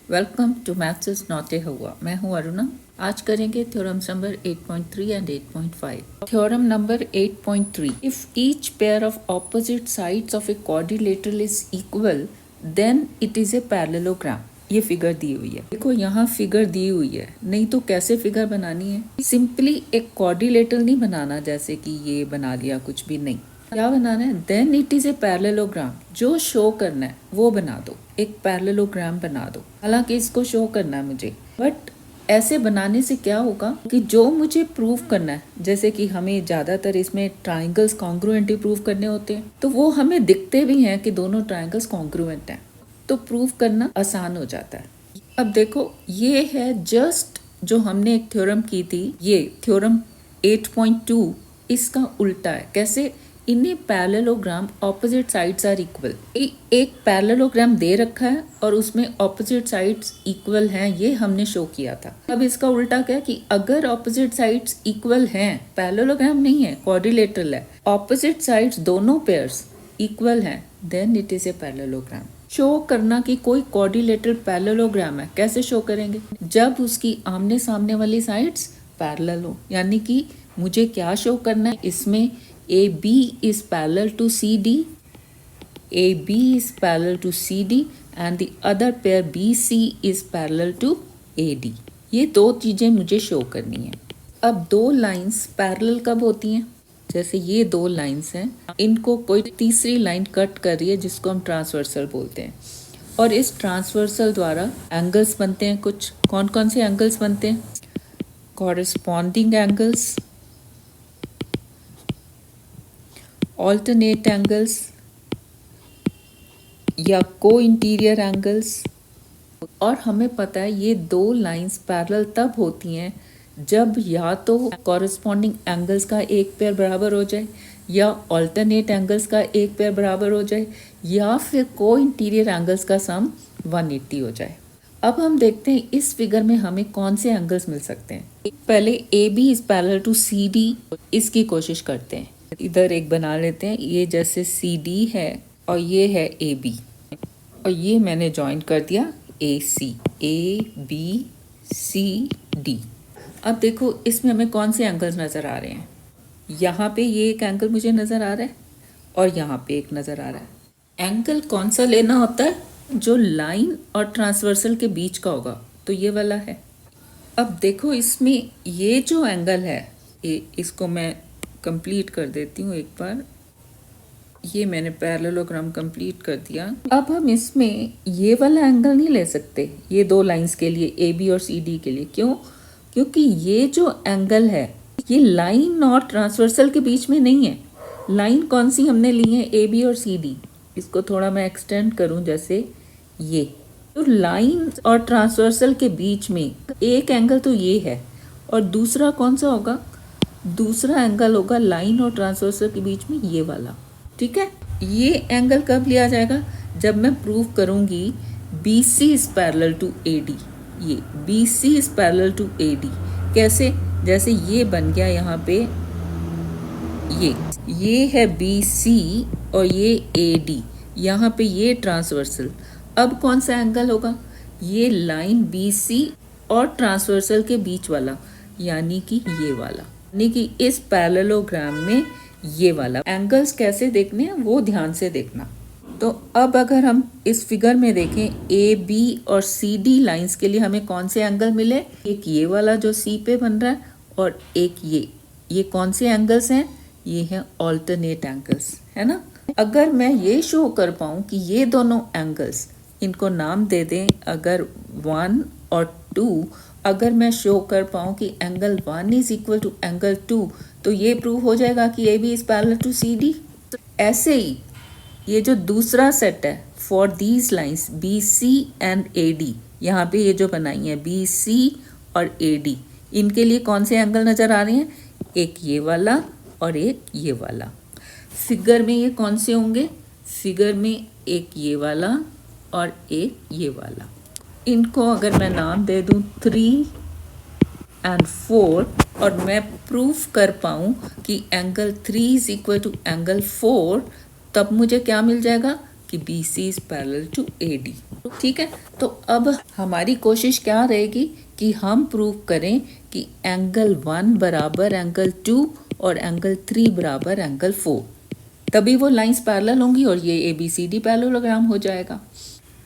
Welcome to maths is not a हुआ। मैं हूँ अरुणा। आज करेंगे theorems number 8.3 and 8.5। Theorem number 8.3, if each pair of opposite sides of a quadrilateral is equal then it is a parallelogram. ये figure दी हुई है। देखो यहाँ फिगर दी हुई है, नहीं तो कैसे फिगर बनानी है। सिंपली एक क्वाड्रिलेटरल नहीं बनाना, जैसे कि ये बना लिया, कुछ भी नहीं। क्या बनाना है, then it is a parallelogram. जो शो करना है वो बना दो, एक पैरेललोग्राम बना दो। हालांकि इसको शो करना है मुझे, बट ऐसे बनाने से क्या होगा कि जो मुझे प्रूव करना है, जैसे कि हमें ज्यादातर इसमें ट्राइंगल्स कॉन्ग्रुएंट प्रूव करने होते हैं, तो वो हमें दिखते भी हैं कि दोनों ट्राइंगल्स कॉन्ग्रुएंट हैं, तो प्रूव करना आसान हो जाता है। अब देखो, ये है जस्ट जो हमने एक थ्योरम की थी, ये थ्योरम 8.2 इसका उल्टा है। कैसे? In a parallelogram opposite sides are equal. एक पैरेललोग्राम दे रखा है और उसमें ऑपोजिट साइड्स इक्वल हैं, ये हमने शो किया था। अब इसका उल्टा क्या कि अगर ऑपोजिट साइड्स इक्वल हैं, पैरेललोग्राम नहीं है, क्वाड्रिलेटरल है, ऑपोजिट साइड्स दोनों पेयर्स इक्वल हैं, then it is a parallelogram. Show करना कि कोई क्वाड्रिलेटरल पैरेललोग्राम है, कैसे शो करेंगे? जब उसकी आमने सामने वाली साइड्स पैरेलल हो। यानी कि मुझे क्या शो करना है इसमें, AB is parallel to CD, AB is parallel to CD and the other pair BC is parallel to AD। ये दो चीजें मुझे शो करनी है। अब दो लाइंस पैरेलल कब होती हैं? जैसे ये दो लाइंस हैं, इनको कोई तीसरी लाइन कट कर रही है, जिसको हम ट्रांसवर्सल बोलते हैं, और इस ट्रांसवर्सल द्वारा एंगल्स बनते हैं। कुछ कौन कौन से एंगल्स बनते हैं? कॉरेस्पॉन्डिंग एंगल्स, alternate एंगल्स या को इंटीरियर एंगल्स। और हमें पता है ये दो लाइंस पैरेलल तब होती हैं जब या तो कॉरेस्पॉन्डिंग एंगल्स का एक पेयर बराबर हो जाए, या अल्टरनेट एंगल्स का एक पेयर बराबर हो जाए, या फिर को इंटीरियर एंगल्स का सम 180 हो जाए। अब हम देखते हैं इस फिगर में हमें कौन से एंगल्स मिल सकते हैं। पहले AB is parallel to CD, इसकी कोशिश करते हैं। इधर एक बना लेते हैं, ये जैसे CD है और ये है AB, और ये मैंने ज्वाइन कर दिया AC, ABCD। अब देखो इसमें हमें कौन से एंगल्स नज़र आ रहे हैं। यहाँ पे ये एक एंगल मुझे नज़र आ रहा है और यहाँ पे एक नज़र आ रहा है। एंगल कौन सा लेना होता है? जो लाइन और ट्रांसवर्सल के बीच का होगा, तो ये वाला है। अब देखो इसमें ये जो एंगल है, इसको मैं कंप्लीट कर देती हूँ एक बार। ये मैंने पैरेललोग्राम कंप्लीट कर दिया। अब हम इसमें ये वाला एंगल नहीं ले सकते ये दो लाइंस के लिए, AB और CD के लिए। क्यों? क्योंकि ये जो एंगल है ये लाइन और ट्रांसवर्सल के बीच में नहीं है। लाइन कौन सी हमने ली है? AB और CD। इसको थोड़ा मैं एक्सटेंड करूं, जैसे ये तो लाइन और ट्रांसवर्सल के बीच में एक एंगल तो ये है, और दूसरा कौन सा होगा? दूसरा एंगल होगा लाइन और ट्रांसवर्सल के बीच में ये वाला। ठीक है, ये एंगल कब लिया जाएगा? जब मैं प्रूव करूंगी BC is parallel to AD। ये BC is parallel to AD कैसे? जैसे ये बन गया यहाँ पे, ये है BC और ये AD, यहाँ पे ये ट्रांसवर्सल। अब कौन सा एंगल होगा? ये लाइन BC और ट्रांसवर्सल के बीच वाला, यानी कि ये वाला। यानी कि इस पैरेललोग्राम में ये वाला। एंगल्स कैसे देखने हैं वो ध्यान से देखना। तो अब अगर हम इस फिगर में देखें, AB और CD लाइंस के लिए हमें कौन से एंगल मिले? एक ये वाला जो C पे बन रहा है, और एक ये कौन से एंगल्स हैं? ये हैं ऑल्टरनेट एंगल्स, है ना। अगर मैं ये शो कर पाऊँ कि ये दोनों एंगल्स, इनको नाम दे दें, अगर 1 और 2, अगर मैं शो कर पाऊँ कि angle 1 is equal to angle 2, तो ये प्रूव हो जाएगा कि AB is parallel to CD। ऐसे ही ये जो दूसरा सेट है for these lines BC and AD, यहाँ पे ये जो बनाई है BC और AD, इनके लिए कौन से एंगल नज़र आ रहे हैं? एक ये वाला और एक ये वाला। फिगर में ये कौन से होंगे? फिगर में एक ये वाला और एक ये वाला। इनको अगर मैं नाम दे दूं 3 एंड 4, और मैं प्रूफ कर पाऊँ कि angle 3 is equal to angle 4, तब मुझे क्या मिल जाएगा कि BC is parallel to AD। ठीक है, तो अब हमारी कोशिश क्या रहेगी कि हम प्रूव करें कि एंगल 1 बराबर एंगल 2 और एंगल 3 बराबर एंगल 4, तभी वो लाइंस पैरेलल होंगी और ये ABCD पैरेललोग्राम हो जाएगा।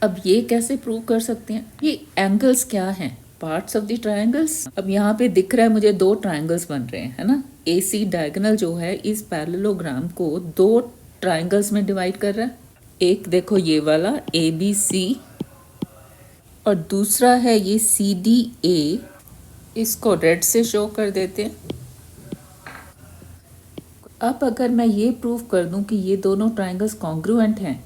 अब ये कैसे प्रूव कर सकते हैं? ये एंगल्स क्या हैं? Parts of the triangles. अब यहाँ पे दिख रहा है मुझे 2 ट्रायंगल्स बन रहे हैं, है ना। AC डायगोनल जो है इस पैरेललोग्राम को 2 ट्रायंगल्स में डिवाइड कर रहा है। एक देखो ये वाला ABC और दूसरा है ये CDA। इसको रेड से शो कर देते हैं। अब अगर मैं ये प्रूव कर दूं कि ये दोनों ट्रायंगल्स कॉन्ग्रुएंट हैं,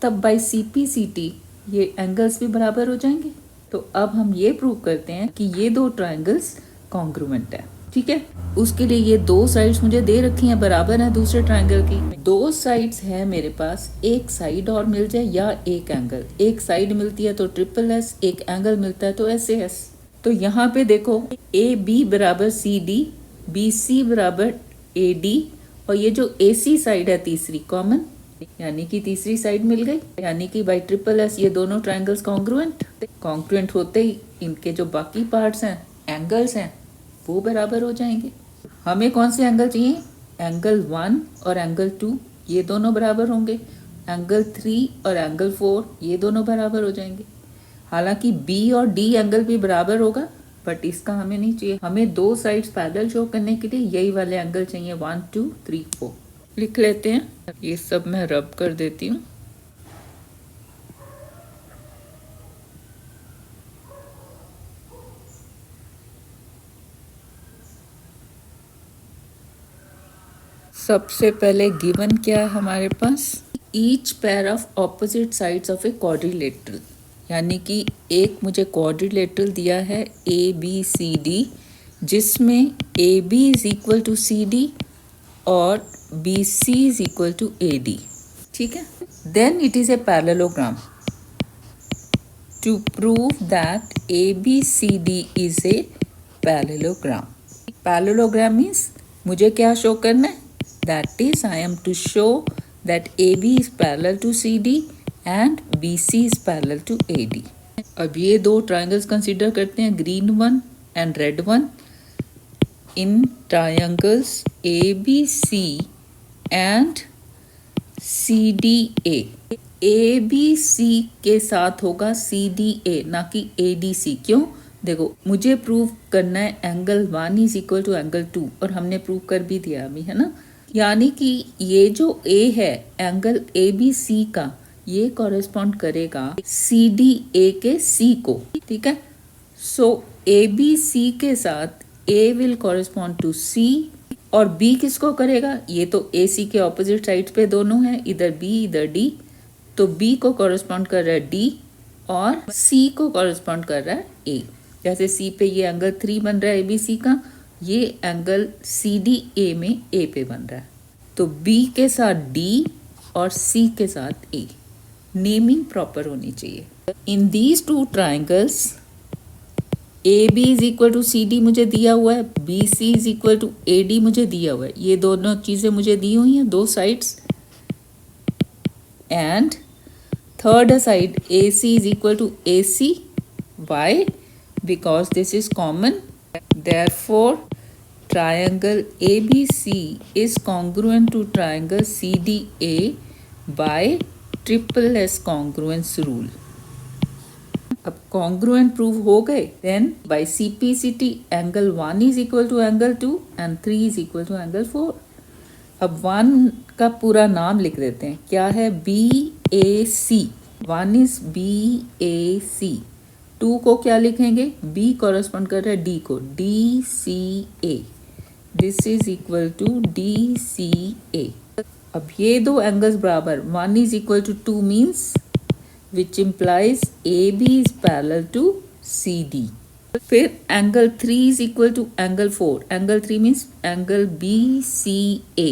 तब बाय CPCT ये एंगल्स भी बराबर हो जाएंगे। तो अब हम ये प्रूव करते हैं कि ये 2 ट्रायंगल्स कॉन्ग्रुएंट है। ठीक है, उसके लिए ये 2 साइड्स मुझे दे रखी हैं, बराबर है दूसरे ट्रायंगल की। 2 साइड्स है मेरे पास, एक साइड और मिल जाए या एक एंगल। एक साइड मिलती है तो SSS, एक एंगल मिलता है तो SAS। तो यहाँ पे देखो AB बराबर CD, BC बराबर AD और ये जो AC साइड है तीसरी कॉमन, यानी कि तीसरी साइड मिल गई, यानी कि बाय SSS ये दोनों ट्रायंगल्स कॉन्ग्रुएंट होते ही इनके जो बाकी पार्ट्स हैं, एंगल्स हैं, वो बराबर हो जाएंगे। हमें कौन से एंगल चाहिए? एंगल 1 और एंगल 2 ये दोनों बराबर होंगे। एंगल 3 और एंगल 4 ये दोनों बराबर हो जाएंगे। हालांकि B और D एंगल भी बराबर होगा, बट इसका हमें नहीं चाहिए। हमें 2 साइड्स पैरेलल शो करने के लिए यही वाले एंगल चाहिए, 1 2 3 4। लिख लेते हैं। ये सब मैं रब कर देती हूँ। सबसे पहले गिवन क्या है हमारे पास? Each pair of opposite sides of a quadrilateral, यानी कि एक मुझे क्वाड्रिलेटरल दिया है ABCD, जिसमें AB is equal to CD और BC is equal to AD। ठीक है, then it is a parallelogram. To prove that ABCD is a parallelogram. Parallelogram means मुझे क्या शो करना है? That is, I am to show that AB is parallel to CD and BC is parallel to AD. अब ये 2 triangles consider करते हैं, green one and red one. In triangles ABC and CDA, ABC के साथ होगा CDA, ना कि ADC। क्यों? देखो, मुझे प्रूव करना है angle 1 is equal to angle 2 और हमने प्रूव कर भी दिया अभी, है ना। यानी कि ये जो A है एंगल ABC का, ये कॉरेस्पॉन्ड करेगा CDA के C को। ठीक है, सो ABC के साथ A will correspond to C और B किसको करेगा? ये तो AC के ऑपोजिट साइड पे दोनों हैं, इधर B इधर D, तो B को कॉरेस्पॉन्ड कर रहा है D और C को कॉरेस्पॉन्ड कर रहा है A। जैसे C पे ये एंगल 3 बन रहा है ABC का, ये एंगल CDA में A पे बन रहा है। तो B के साथ D और C के साथ A। नेमिंग प्रॉपर होनी चाहिए। In these 2 triangles AB is equal to CD मुझे दिया हुआ है, BC is equal to AD मुझे दिया हुआ है। ये दोनों चीज़ें मुझे दी हुई हैं, 2 sides. And third side AC is equal to AC। Why? Because this is common. Therefore, triangle ABC is congruent to triangle CDA by SSS congruence rule. अब congruent prove हो गए, then by CPCT angle 1 is equal to angle 2 and 3 is equal to angle 4. अब 1 का पूरा नाम लिख देते हैं, क्या है? BAC। 1 is BAC। 2 को क्या लिखेंगे? B कॉरेस्पॉन्ड कर रहा है D को, DCA। This is equal to DCA। अब ये 2 एंगल्स बराबर, 1 is equal to 2 means which implies AB is parallel to CD। फिर angle 3 is equal to angle 4। Angle 3 means angle BCA।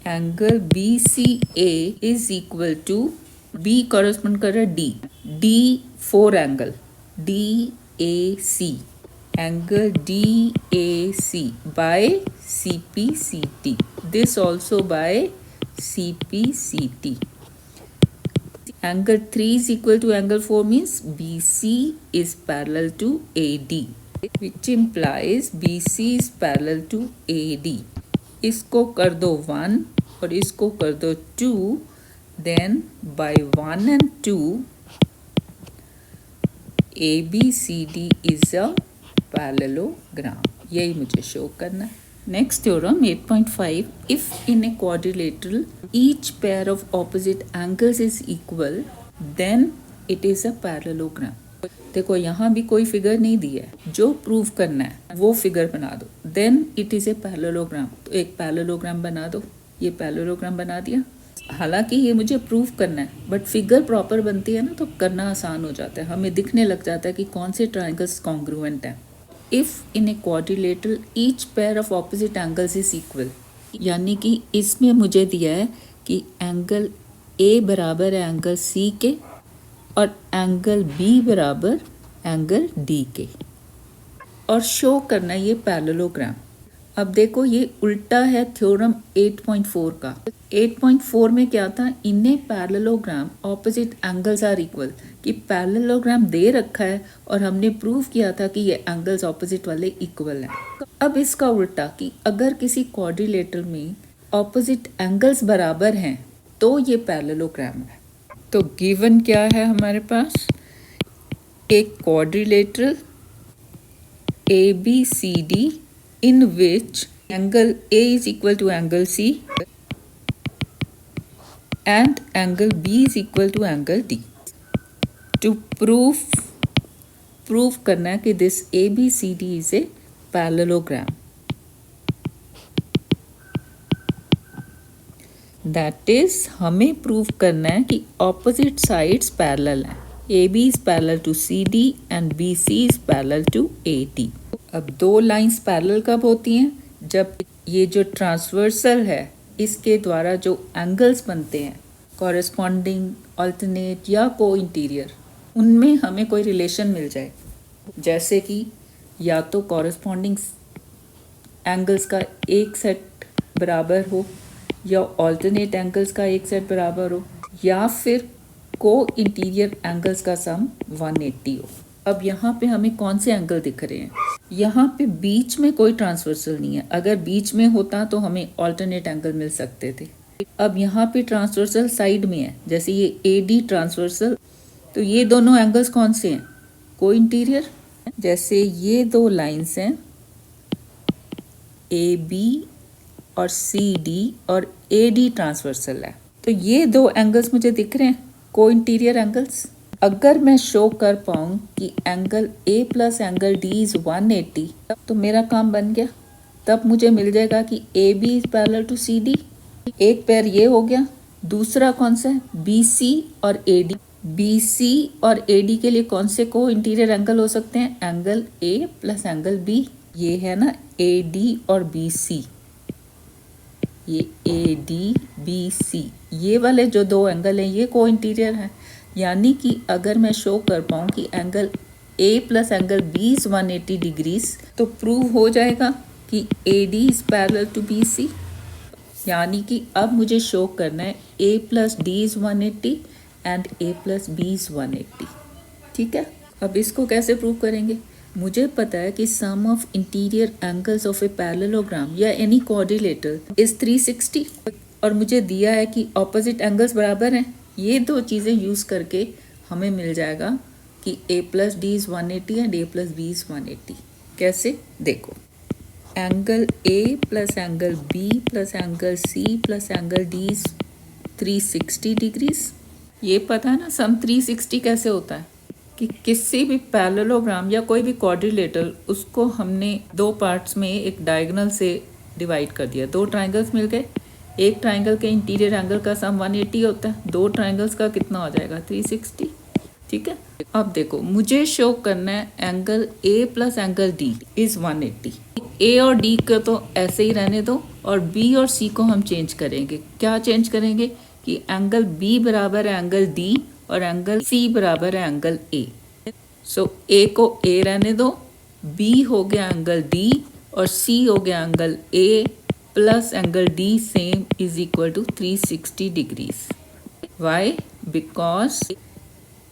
Angle BCA is equal to B correspond कर रहा है D, D4 angle DAC। Angle DAC by CPCT। This also by CPCT। Angle 3 is equal to angle 4 means BC is parallel to AD, which implies BC is parallel to AD. इसको कर दो 1 और इसको कर दो 2, then by 1 and 2 ABCD is a parallelogram. यही मुझे show करना है. Next theorem 8.5. If in a quadrilateral each pair of opposite angles is equal, then it is a parallelogram. देखो यहाँ भी कोई फिगर नहीं दिया है, जो प्रूव करना है वो फिगर बना दो. Then it is a parallelogram. तो एक पैरेललोग्राम बना दो. ये पैरेललोग्राम बना दिया. हालांकि ये मुझे प्रूव करना है, बट फिगर प्रॉपर बनती है ना तो करना आसान हो जाता है. हमें दिखने लग जाता है कि कौन से ट्राइंगल्स कॉन्ग्रुएंट हैं. If in a quadrilateral each pair of opposite angles is equal, यानी कि इसमें मुझे दिया है कि एंगल ए बराबर है एंगल सी के और एंगल बी बराबर एंगल डी के, और शो करना ये पैरेललोग्राम. अब देखो ये उल्टा है थ्योरम 8.4 का. 8.4 में क्या था, in a parallelogram opposite angles are equal, कि पैरेललोग्राम दे रखा है और हमने प्रूव किया था कि ये एंगल्स ऑपोजिट वाले इक्वल हैं. अब इसका उल्टा कि अगर किसी क्वाड्रिलेटरल में ऑपोजिट एंगल्स बराबर हैं तो ये पैरेललोग्राम है. तो गिवन क्या है हमारे पास, एक quadrilateral ABCD in which angle A is equal to angle C and angle B is equal to angle D. To prove करना है कि this ABCD is a parallelogram. That is, हमें प्रूव करना है कि opposite sides parallel हैं. AB is parallel to CD and BC is parallel to AD. अब दो लाइंस पैरेलल कब होती हैं, जब ये जो ट्रांसवर्सल है इसके द्वारा जो एंगल्स बनते हैं कॉरेस्पॉन्डिंग, अल्टरनेट या को इंटीरियर, उनमें हमें कोई रिलेशन मिल जाए. जैसे कि या तो कॉरेस्पॉन्डिंग एंगल्स का एक सेट बराबर हो, या अल्टरनेट एंगल्स का एक सेट बराबर हो, या फिर को इंटीरियर एंगल्स का सम 180 हो. अब यहाँ पे हमें कौन से एंगल दिख रहे हैं, यहाँ पे बीच में कोई ट्रांसवर्सल नहीं है. अगर बीच में होता तो हमें अल्टरनेट एंगल मिल सकते थे. अब यहाँ पे ट्रांसवर्सल साइड में है, जैसे ये AD ट्रांसवर्सल, तो ये दोनों एंगल्स कौन से हैं, को इंटीरियर. जैसे ये दो लाइंस हैं AB और CD और AD ट्रांसवर्सल है, तो ये दो एंगल्स मुझे दिख रहे हैं, को इंटीरियर एंगल्स. अगर मैं शो कर पाऊँ कि angle A plus angle D is 180, तो मेरा काम बन गया. तब मुझे मिल जाएगा कि AB is parallel to CD. एक पेयर ये हो गया. दूसरा कौन सा है, BC और AD. BC और AD के लिए कौन से को इंटीरियर एंगल हो सकते हैं, angle A plus angle B. ये है ना AD और BC, ये AD BC, ये वाले जो दो एंगल हैं ये को इंटीरियर हैं. यानी कि अगर मैं शो कर पाऊँ कि angle A plus angle B is 180 degrees, तो प्रूव हो जाएगा कि AD is parallel to BC. यानी कि अब मुझे शो करना है A plus D is 180 and A plus B is 180. ठीक है. अब इसको कैसे प्रूव करेंगे, मुझे पता है कि sum of interior angles of a parallelogram या एनी क्वाड्रिलेटरल इज 360, और मुझे दिया है कि ऑपोजिट एंगल्स बराबर हैं. ये दो चीज़ें यूज़ करके हमें मिल जाएगा कि A plus D is 180 and A plus B is 180. कैसे, देखो, angle A plus angle B plus angle C plus angle D is 360 degrees. ये पता है ना सम 360 कैसे होता है, कि किसी भी पैरेललोग्राम या कोई भी क्वाड्रिलेटरल, उसको हमने दो पार्ट्स में एक डायगोनल से डिवाइड कर दिया. दो ट्राइंगल्स मिल गए, एक ट्राइंगल के इंटीरियर एंगल का सम 180 होता है, दो ट्राइंगल्स का कितना हो जाएगा, 360. ठीक है. अब देखो, मुझे शो करना है angle A plus angle D is 180. A और D को तो ऐसे ही रहने दो, और B और C को हम चेंज करेंगे. क्या चेंज करेंगे कि एंगल B बराबर है एंगल D और एंगल C बराबर है एंगल A. सो A को A रहने दो, B हो गया एंगल D और C हो गया angle A plus angle D same is equal to 360 degrees. Why? Because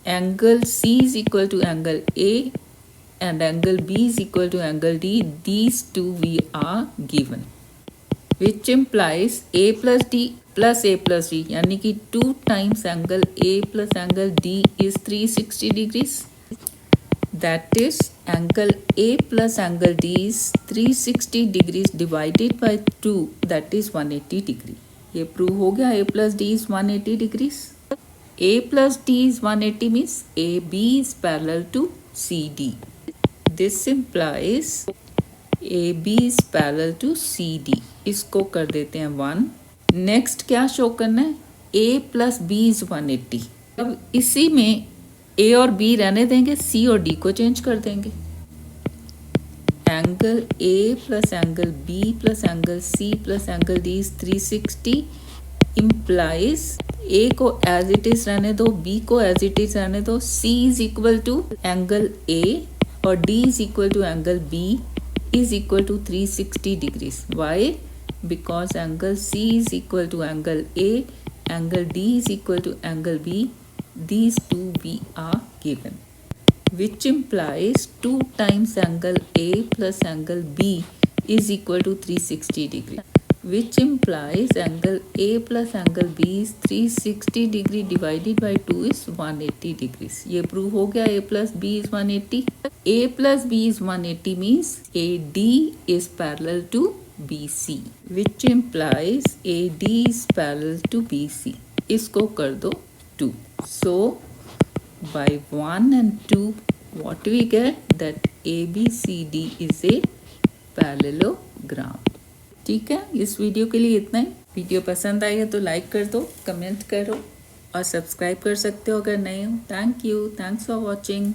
angle C is equal to angle A and angle B is equal to angle D. These two we are given, which implies A plus D plus A plus D, यानी कि 2 times angle A plus angle D is 360 degrees. That is angle A plus angle D is 360 degrees divided by 2, that is 180 degree. ये prove हो गया. A plus D is 180 degrees. A plus D is 180 means AB is parallel to CD. This implies AB is parallel to CD. इसको कर देते हैं 1. Next क्या show करना है? A plus B is 180. अब इसी में A और B रहने देंगे, C और D को चेंज कर देंगे. Angle A plus angle B plus angle C plus angle D is 360 implies A को एज इट इज रहने दो, B को एज इट इज रहने दो. C is equal to angle A और D is equal to angle B is equal to 360 degrees. Why? Because angle C is equal to angle A, angle D is equal to angle B. These two we are given, which implies 2 times angle A plus angle B is equal to 360 degree, which implies angle A plus angle B is 360 degree divided by 2 is 180 degrees. ये prove हो गया. A plus B is 180. A plus B is 180 means AD is parallel to BC, which implies AD is parallel to BC. इसको कर दो 2. So by 1 and 2 what we get? That ABCD is a parallelogram. ठीक है, इस video के लिए इतना ही. Video पसंद आई है तो लाइक कर दो, कमेंट करो और सब्सक्राइब कर सकते हो अगर नए हो. Thank you. Thanks for watching.